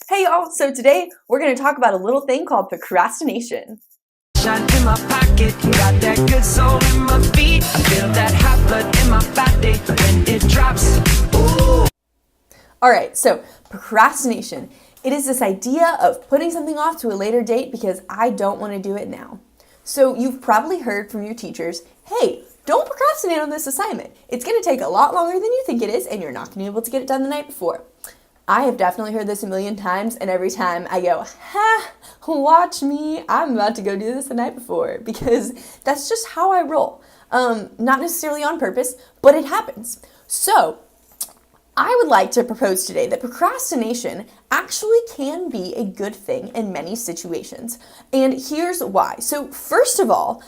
Hey y'all, so today we're going to talk about a little thing called procrastination. Shine in my pocket, got that good soul in my feet. I feel that hot blood in my body when it drops. Ooh. Alright, so procrastination. It is this idea of putting something off to a later date because I don't want to do it now. So you've probably heard from your teachers, hey, don't procrastinate on this assignment. It's going to take a lot longer than you think it is and you're not going to be able to get it done the night before. I have definitely heard this a million times, and every time I go, watch me, I'm about to go do this the night before, because that's just how I roll. Not necessarily on purpose, but it happens. So, I would like to propose today that procrastination actually can be a good thing in many situations. And here's why. So, first of all,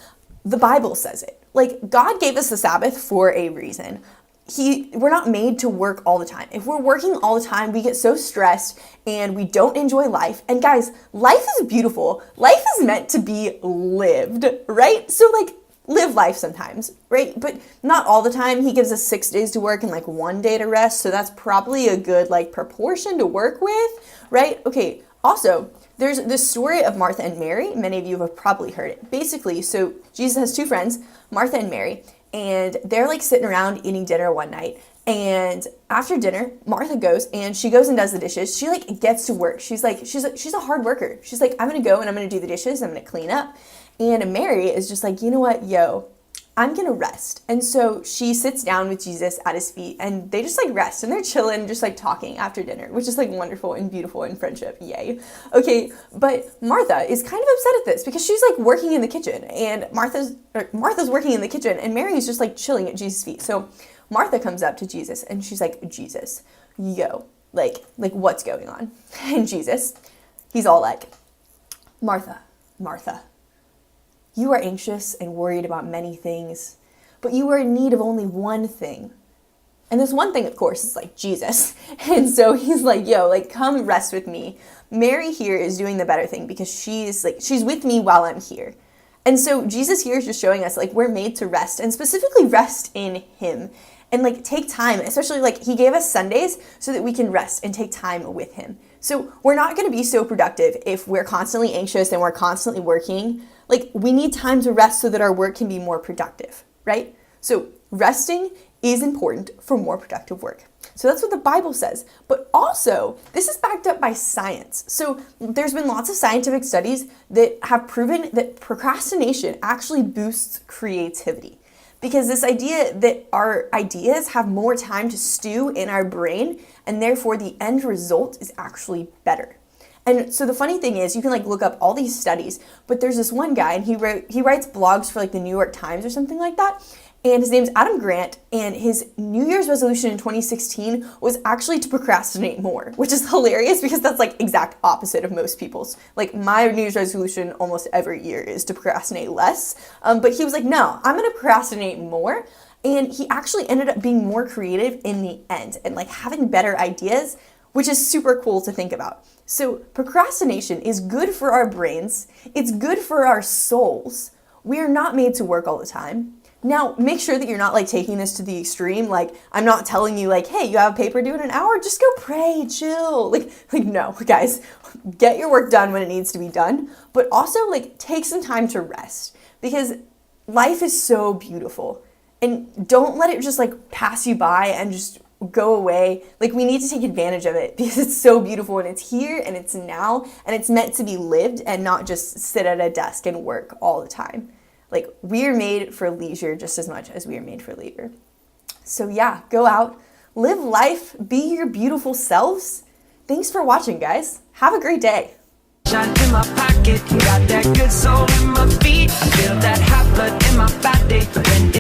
the Bible says it. Like, God gave us the Sabbath for a reason. We're not made to work all the time. If we're working all the time, we get so stressed and we don't enjoy life. And guys, life is beautiful. Life is meant to be lived, right? So live life sometimes, right? But not all the time. He gives us 6 days to work and 1 day to rest. So that's probably a good proportion to work with, right? Okay. Also, there's this story of Martha and Mary. Many of you have probably heard it. Basically, so Jesus has two friends, Martha and Mary. And they're sitting around eating dinner one night. And after dinner, Martha goes and she goes and does the dishes. She gets to work. She's a hard worker. She's like, I'm going to go and I'm going to do the dishes. I'm going to clean up. And Mary is just like, you know what? Yo, I'm going to rest. And so she sits down with Jesus at his feet and they just rest and they're chilling, just talking after dinner, which is wonderful and beautiful in friendship. Yay. Okay. But Martha is kind of upset at this because she's working in the kitchen and Martha's working in the kitchen and Mary is just chilling at Jesus' feet. So Martha comes up to Jesus and she's like, Jesus, yo, what's going on? And Jesus, he's all like, Martha, Martha, you are anxious and worried about many things, but you are in need of only one thing. And this one thing, of course, is Jesus. And so he's like, yo, come rest with me. Mary here is doing the better thing because she's with me while I'm here. And so Jesus here is just showing us we're made to rest and specifically rest in him and take time, especially he gave us Sundays so that we can rest and take time with him. So we're not going to be so productive if we're constantly anxious and we're constantly working. We need time to rest so that our work can be more productive, right? So resting is important for more productive work. So that's what the Bible says. But also, this is backed up by science. So there's been lots of scientific studies that have proven that procrastination actually boosts creativity. Because this idea that our ideas have more time to stew in our brain, and therefore the end result is actually better. And so the funny thing is, you can look up all these studies, but there's this one guy, and he writes blogs for the New York Times or something like that. And his name's Adam Grant, and his New Year's resolution in 2016 was actually to procrastinate more, which is hilarious because that's exact opposite of most people's. My New Year's resolution almost every year is to procrastinate less. But he was like, no, I'm going to procrastinate more. And he actually ended up being more creative in the end and having better ideas, which is super cool to think about. So procrastination is good for our brains. It's good for our souls. We are not made to work all the time. Now, make sure that you're not taking this to the extreme. I'm not telling you hey, you have a paper due in an hour, just go pray, chill. No, guys, get your work done when it needs to be done, but also take some time to rest because life is so beautiful and don't let it just pass you by and just go away. We need to take advantage of it because it's so beautiful and it's here and it's now and it's meant to be lived and not just sit at a desk and work all the time. We are made for leisure just as much as we are made for labor. So yeah, go out, live life, be your beautiful selves. Thanks for watching, guys. Have a great day. Shine in my pocket, got that good soul in my feet. I feel that hot blood in my body when